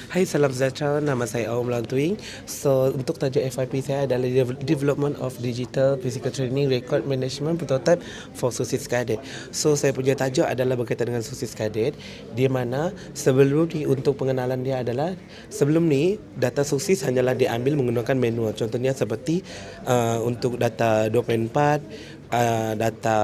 Hai, salam sejahtera. Nama saya Awam Lantuing. So, untuk tajuk FYP saya adalah Development of Digital Physical Training Record Management Prototype for SOSIS Cadet. So, saya punya tajuk adalah berkaitan dengan SOSIS Cadet, di mana sebelum ni untuk pengenalan dia adalah sebelum ni data SOSIS hanyalah diambil menggunakan manual. Contohnya seperti untuk data 2.4, data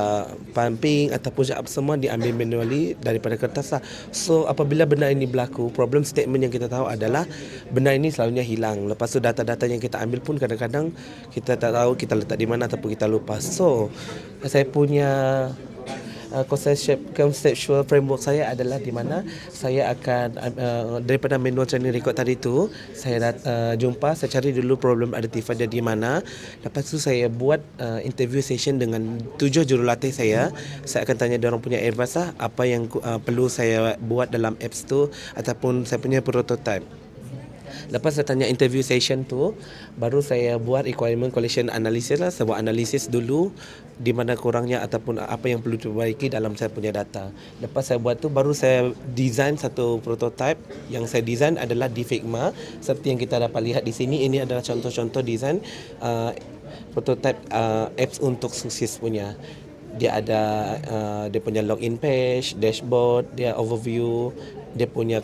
pumping ataupun job semua diambil manually daripada kertas lah. So apabila benda ini berlaku, problem statement yang kita tahu adalah benda ini selalunya hilang. Lepas tu data-data yang kita ambil pun kadang-kadang kita tak tahu kita letak di mana ataupun kita lupa. So saya punya conceptual framework saya adalah di mana saya akan daripada manual training record tadi tu saya jumpa, saya cari dulu problem identifier dia di mana. Lepas tu saya buat interview session dengan 7 jurulatih saya. Saya akan tanya dia orang punya advice lah, apa yang perlu saya buat dalam apps tu ataupun saya punya prototype. Lepas saya tanya interview session tu, baru saya buat requirement collection analysis lah. Saya buat analisis dulu di mana kurangnya ataupun apa yang perlu diperbaiki dalam saya punya data. Lepas saya buat tu, baru saya design satu prototype. Yang saya design adalah di Figma. Seperti yang kita dapat lihat di sini, ini adalah contoh-contoh design prototype apps untuk SOSIS punya. Dia ada dia punya login page, dashboard, dia overview, dia punya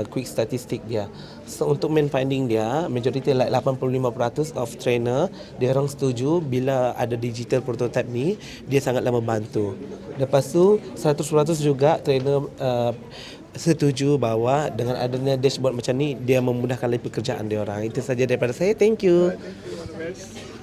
quick statistik dia. So untuk main finding dia, majority like 85% of trainer dia orang setuju bila ada digital prototype ni, dia sangatlah membantu. Lepas tu 100% juga trainer setuju bahawa dengan adanya dashboard macam ni, dia memudahkan lagi pekerjaan dia orang. Itu saja daripada saya. Thank you. Thank you. All the best.